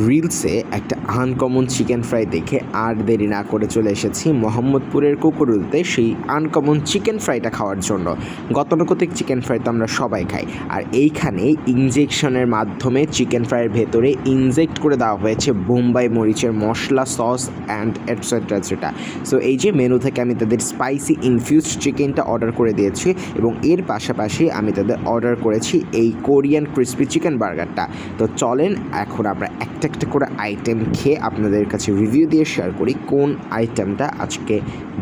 রিলসে একটা uncommon chicken fry দেখে আর দেরি না করে চলে এসেছি মোহাম্মদপুরের কুকুরুলতে সেই আনকমন চিকেন ফ্রাইটা খাওয়ার জন্য। গতানুগতিক চিকেন ফ্রাই তো আমরা সবাই খাই, আর এইখানে ইনজেকশনের মাধ্যমে চিকেন ফ্রাইয়ের ভেতরে ইনজেক্ট করে দেওয়া হয়েছে বোম্বাই মরিচের মশলা, sauce and etcetera etcetera. So এই যে মেনু থেকে আমি তাদের স্পাইসি ইনফিউজড চিকেনটা অর্ডার করে দিয়েছি, এবং এর পাশাপাশি আমি তাদের অর্ডার করেছি এই কোরিয়ান ক্রিসপি চিকেন বার্গারটা। তো চলেন এখন আমরা একটা একটা করে আইটেম খেয়ে আপনাদের কাছে রিভিউ দিয়ে শেয়ার করি কোন আইটেমটা আজকে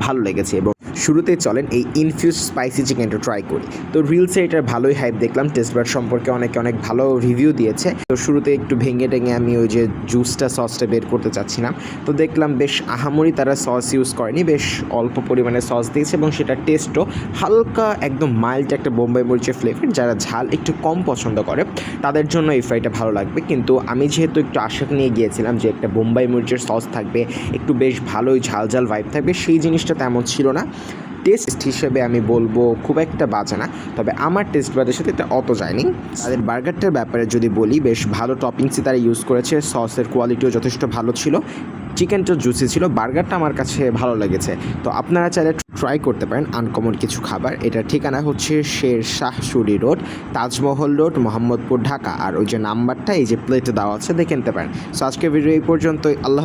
ভালো লেগেছে। এবং শুরুতে চলেন এই ইনফিউজ স্পাইসি চিকেনটা ট্রাই করি। তো রিলসে এটার ভালোই হাইপ দেখলাম, টেস্ট বাড সম্পর্কে অনেক ভালো রিভিউ দিয়েছে। তো শুরুতে একটু ভেঙে টেঙে আমি ওই যে জুসটা সসটা বের করতে চাচ্ছিলাম, তো দেখলাম বেশ আহামরি তারা সস ইউজ করেনি, বেশ অল্প পরিমাণে সস দিয়েছে এবং সেটার টেস্টও হালকা একদম মাইল্ড একটা বোম্বাই মরিচের ফ্লেভার। যারা ঝাল একটু কম পছন্দ করে তাদের জন্য এই ফ্রাইটা ভালো লাগবে, কিন্তু আমি যেহেতু একটু আশা নিয়ে গিয়েছিলাম যে একটা বোম্বাই মরিচের সস থাকবে, একটু বেশ ভালোই ঝাল ভাইব থাকবে, সেই জিনিসটা তেমন ছিল না। টেস্ট হিসেবে আমি বলবো খুব একটা বাজে না, তবে আমার টেস্ট বাদের সাথে এটা অত যায়নি। তাদের বার্গারটার ব্যাপারে যদি বলি, বেশ ভালো টপিংসই তারা ইউজ করেছে, সসের কোয়ালিটিও যথেষ্ট ভালো ছিল, চিকেনটা জুসি ছিল, বার্গারটা আমার কাছে ভালো লেগেছে। তো আপনারা চাইলে ট্রাই করতে পারেন আনকমন কিছু খাবার। এটার ঠিকানা হচ্ছে শেরশাহ সুরি রোড, তাজমহল রোড, মোহাম্মদপুর, ঢাকা। আর ওই যে নাম্বারটা এই যে প্লেটে দেওয়া আছে দেখে নিতে পারেন। সো আজকের ভিডিও এই পর্যন্তই। আল্লাহ।